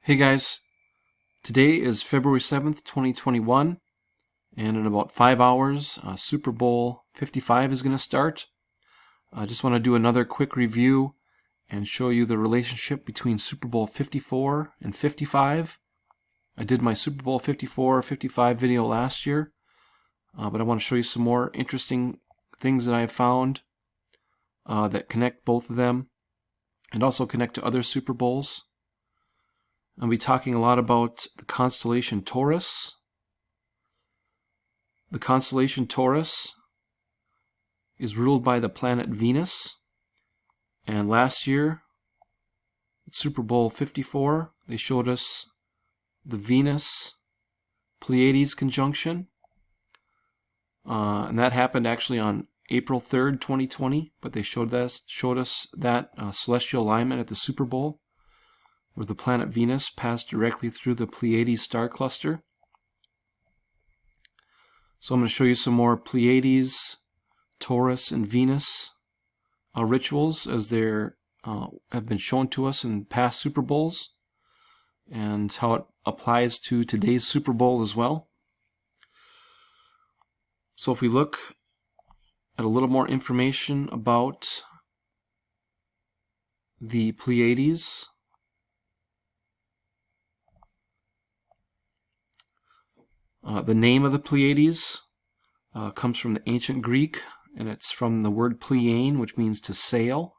Hey guys, today is February 7th, 2021, and in about 5 hours, Super Bowl 55 is going to start. I just want to do another quick review and show you the relationship between Super Bowl 54 and 55. I did my Super Bowl 54-55 video last year, but I want to show you some more interesting things that I've found that connect both of them and also connect to other Super Bowls. I'll be talking a lot about the constellation Taurus. The constellation Taurus is ruled by the planet Venus. And last year, at Super Bowl 54, they showed us the Venus-Pleiades conjunction. And that happened actually on April 3rd, 2020. But they showed us that celestial alignment at the Super Bowl, where the planet Venus passed directly through the Pleiades star cluster. So I'm going to show you some more Pleiades, Taurus, and Venus rituals as they have been shown to us in past Super Bowls, and how it applies to today's Super Bowl as well. So if we look at a little more information about the Pleiades, the name of the Pleiades comes from the ancient Greek, and it's from the word plein, which means to sail.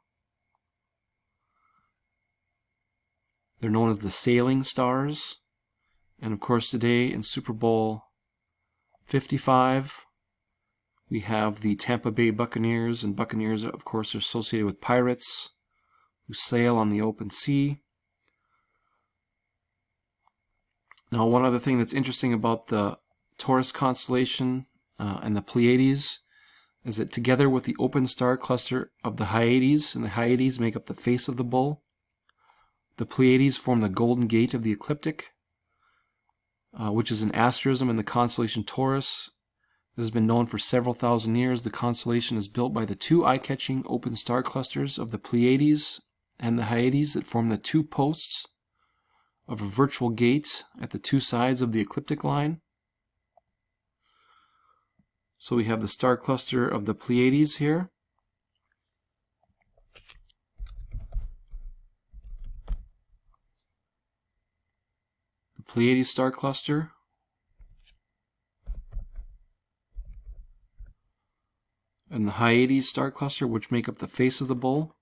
They're known as the sailing stars. And of course today in Super Bowl 55, we have the Tampa Bay Buccaneers, and Buccaneers of course are associated with pirates who sail on the open sea. Now, one other thing that's interesting about the Taurus constellation and the Pleiades is that together with the open star cluster of the Hyades, and the Hyades make up the face of the bull, the Pleiades form the golden gate of the ecliptic, which is an asterism in the constellation Taurus. This has been known for several thousand years. The constellation is built by the two eye-catching open star clusters of the Pleiades and the Hyades that form the two posts of a virtual gate at the two sides of the ecliptic line. So we have the star cluster of the Pleiades here. The Pleiades star cluster. And the Hyades star cluster, which make up the face of the bull.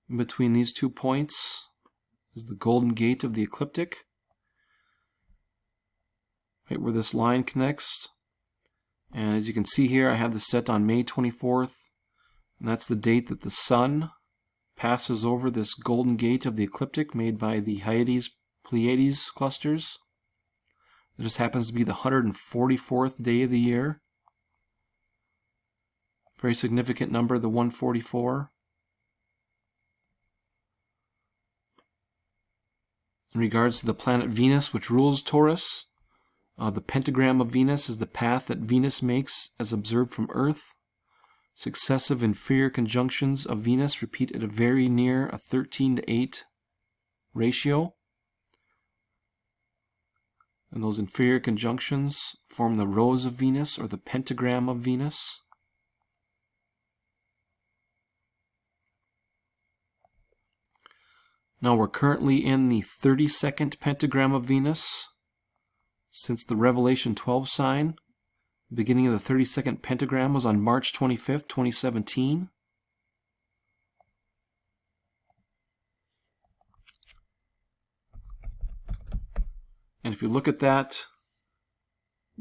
In between these 2 points is the golden gate of the ecliptic, right where this line connects. And as you can see here, I have this set on May 24th, and that's the date that the sun passes over this golden gate of the ecliptic made by the Hyades Pleiades clusters. It just happens to be the 144th day of the year. Very significant number, the 144. In regards to the planet Venus, which rules Taurus, the pentagram of Venus is the path that Venus makes as observed from Earth. Successive inferior conjunctions of Venus repeat at a very near a 13:8 ratio. And those inferior conjunctions form the rose of Venus, or the pentagram of Venus. Now we're currently in the 32nd pentagram of Venus. Since the Revelation 12 sign, the beginning of the 32nd pentagram was on March 25th, 2017. And if you look at that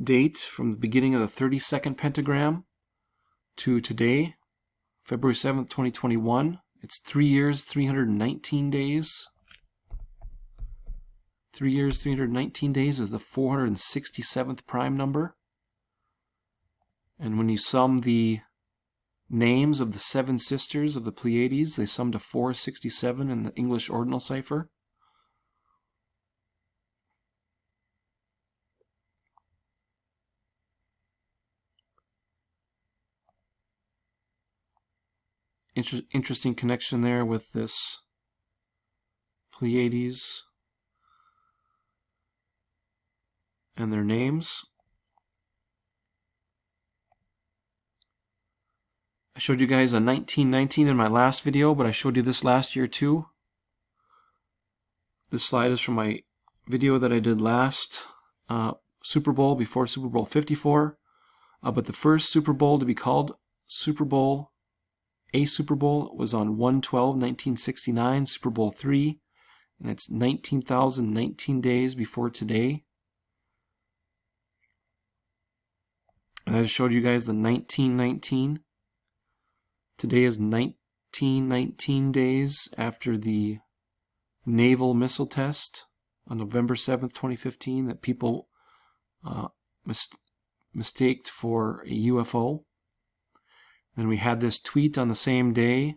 date from the beginning of the 32nd pentagram to today, February 7th, 2021, it's 3 years, 319 days. 3 years, 319 days is the 467th prime number. And when you sum the names of the 7 sisters of the Pleiades, they sum to 467 in the English ordinal cipher. Interesting connection there with this Pleiades. and their names. I showed you guys a 1919 in my last video, but I showed you this last year too. This slide is from my video that I did last Super Bowl, before Super Bowl 54. But the first Super Bowl to be called Super Bowl, a Super Bowl, was on 1/12/1969, Super Bowl III, and it's 19,019 days before today. And I just showed you guys the 1919. Today is 1919 days after the naval missile test on November 7th, 2015, that people mistaked for a UFO. And we had this tweet on the same day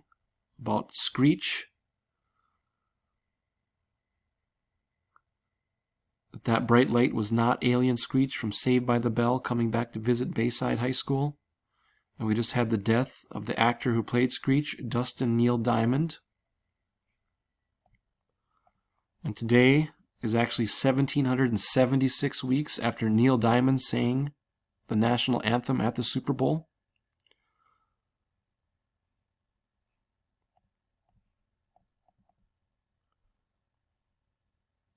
about Screech. That bright light was not alien Screech from Saved by the Bell coming back to visit Bayside High School. And we just had the death of the actor who played Screech, Dustin Neil Diamond. And today is actually 1,776 weeks after Neil Diamond sang the national anthem at the Super Bowl.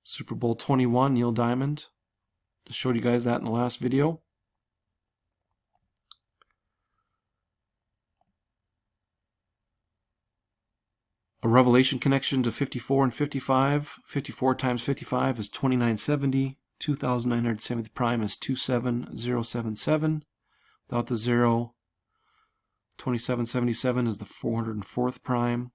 Super Bowl 21, Neil Diamond. Just showed you guys that in the last video. A Revelation connection to 54 and 55. 54 times 55 is 2970. 2,970 prime is 27077. Without the 0, 2777 is the 404th prime.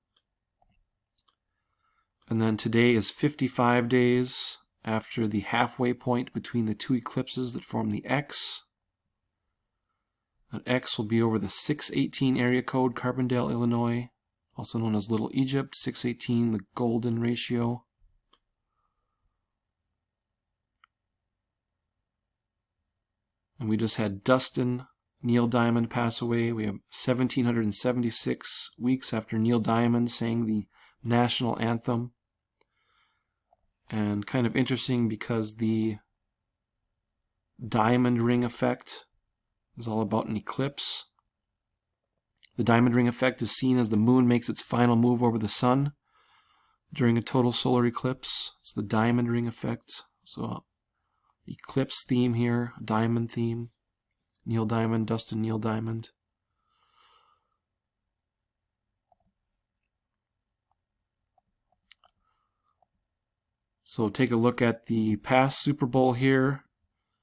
And then today is 55 days after the halfway point between the two eclipses that form the X. An X will be over the 618 area code, Carbondale, Illinois, also known as Little Egypt. 618, the golden ratio. And we just had Dustin Neil Diamond pass away. We have 1,776 weeks after Neil Diamond sang the national anthem. And kind of interesting because the diamond ring effect is all about an eclipse. The diamond ring effect is seen as the moon makes its final move over the sun during a total solar eclipse. It's the diamond ring effect. So eclipse theme here, diamond theme. Neil Diamond, Dustin Neil Diamond. So take a look at the past Super Bowl here.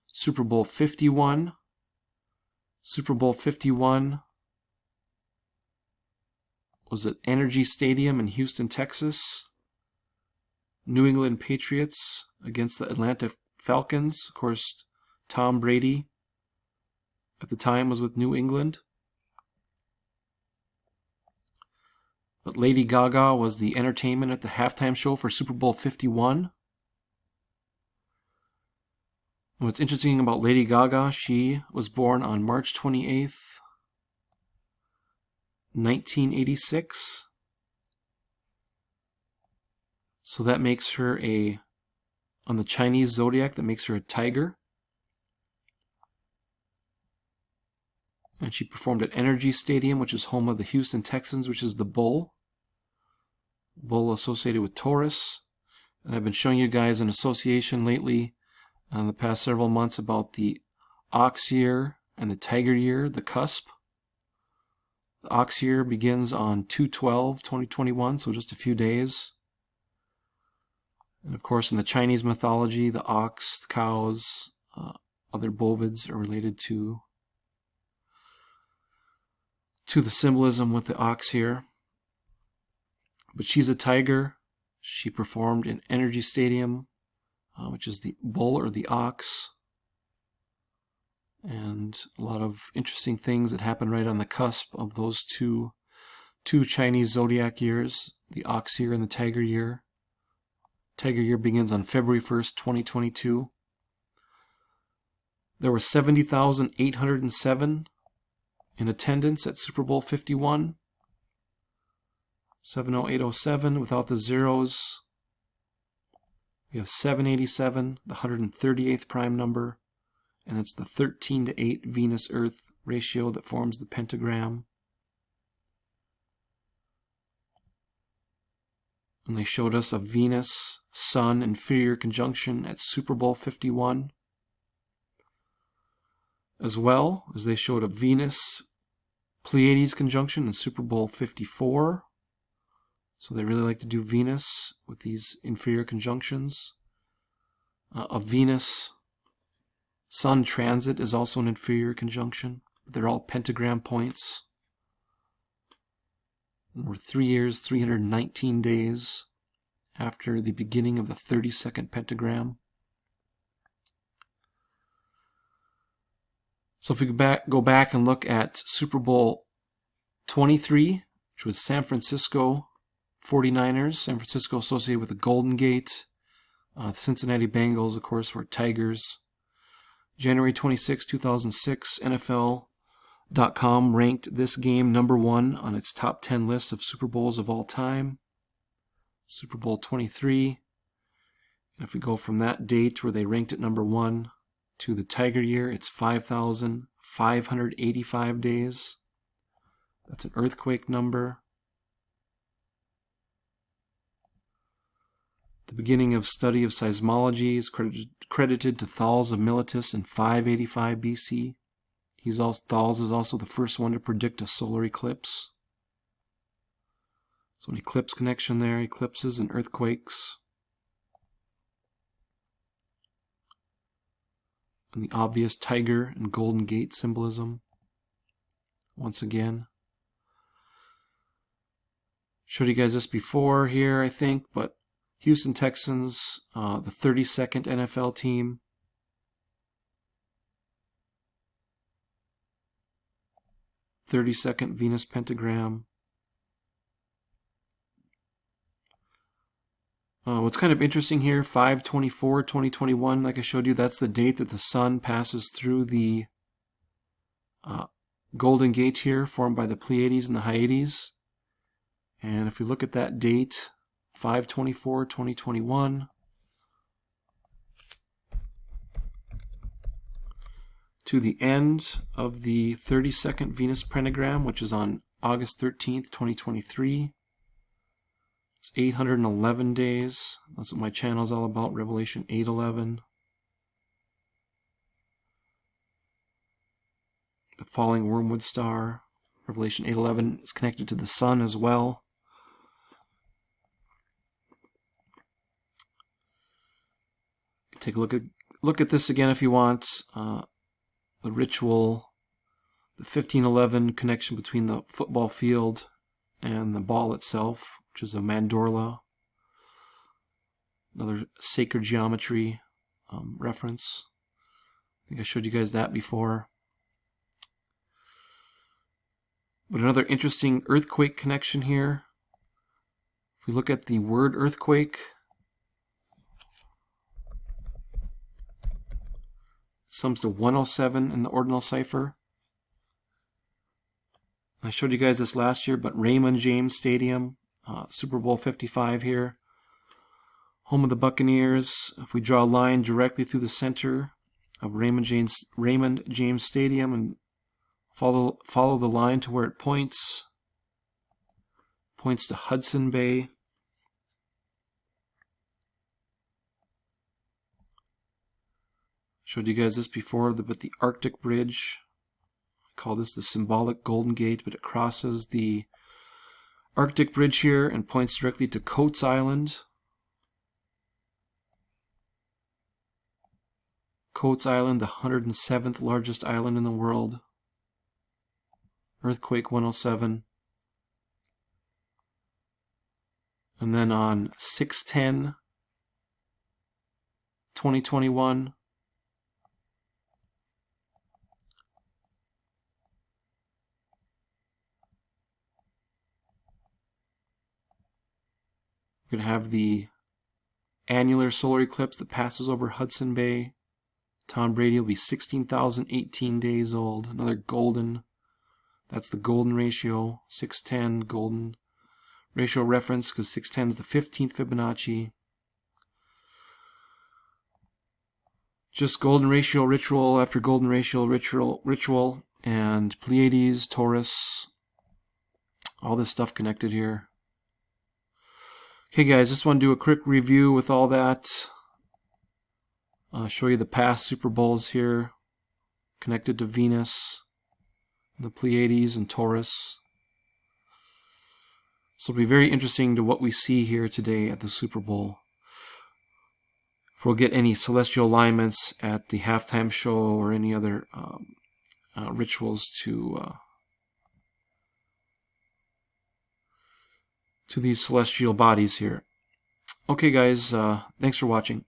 Super Bowl 51. Super Bowl 51 was at Energy Stadium in Houston, Texas. New England Patriots against the Atlanta Falcons. Of course, Tom Brady at the time was with New England. But Lady Gaga was the entertainment at the halftime show for Super Bowl 51. And what's interesting about Lady Gaga, she was born on March 28th, 1986. So that makes her on the Chinese zodiac, that makes her a tiger. And she performed at Energy Stadium, which is home of the Houston Texans, which is the bull. Bull associated with Taurus. And I've been showing you guys an association lately in the past several months about the ox year and the tiger year, the cusp. The ox year begins on 2/12/2021, so just a few days. And of course, in the Chinese mythology, the ox, the cows, other bovids are related to the symbolism with the ox here. But she's a tiger. She performed in Energy Stadium, which is the bull or the ox. And a lot of interesting things that happen right on the cusp of those two Chinese zodiac years, the ox year and the tiger year. Tiger year begins on February 1st, 2022. There were 70,807 in attendance at Super Bowl 51. 70807 without the zeros. We have 787, the 138th prime number, and it's the 13:8 Venus-Earth ratio that forms the pentagram. And they showed us a Venus-Sun inferior conjunction at Super Bowl 51, as well as they showed a Venus-Pleiades conjunction in Super Bowl 54. So they really like to do Venus with these inferior conjunctions. A Venus-Sun transit is also an inferior conjunction. They're all pentagram points. And we're 3 years, 319 days after the beginning of the 32nd pentagram. So if we go back and look at Super Bowl 23, which was San Francisco 49ers, San Francisco associated with the Golden Gate. The Cincinnati Bengals, of course, were Tigers. January 26, 2006, NFL.com ranked this game #1 on its top 10 list of Super Bowls of all time. Super Bowl 23. And if we go from that date where they ranked it #1 to the Tiger year, it's 5,585 days. That's an earthquake number. The beginning of study of seismology is credited to Thales of Miletus in 585 BC. Thales is also the first one to predict a solar eclipse. So an eclipse connection there, eclipses and earthquakes. And the obvious tiger and golden gate symbolism. Once again. Showed you guys this before here, I think, but Houston Texans, the 32nd NFL team. '32nd Venus pentagram. What's kind of interesting here, 5/24/2021, like I showed you, that's the date that the sun passes through the Golden Gate here, formed by the Pleiades and the Hyades. And if we look at that date, 5/24/2021, to the end of the 32nd Venus pentagram, which is on August 13th, 2023. It's 811 days. That's what my channel is all about, Revelation 8:11. The falling wormwood star, Revelation 8:11, is connected to the sun as well. Take a look at this again if you want. The ritual, the 1511 connection between the football field and the ball itself, which is a mandorla, another sacred geometry reference. I think I showed you guys that before. But another interesting earthquake connection here. If we look at the word earthquake, it sums to 107 in the ordinal cipher. I showed you guys this last year, but Raymond James Stadium, Super Bowl 55 here, home of the Buccaneers. If we draw a line directly through the center of Raymond James Stadium and follow the line to where it points to Hudson Bay. Showed you guys this before, but the Arctic Bridge, I call this the symbolic Golden Gate, but it crosses the Arctic Bridge here and points directly to Coates Island. Coates Island, the 107th largest island in the world. Earthquake 107. And then on 6/10/2021, we're going to have the annular solar eclipse that passes over Hudson Bay. Tom Brady will be 16,018 days old. Another golden, that's the golden ratio, 610 golden ratio reference, because 610 is the 15th Fibonacci. just golden ratio ritual after golden ratio ritual, and Pleiades, Taurus, all this stuff connected here. Okay guys, just want to do a quick review with all that. I'll show you the past Super Bowls here, connected to Venus, the Pleiades and Taurus. So it'll be very interesting to what we see here today at the Super Bowl. If we'll get any celestial alignments at the halftime show or any other rituals to these celestial bodies here. Okay guys, thanks for watching.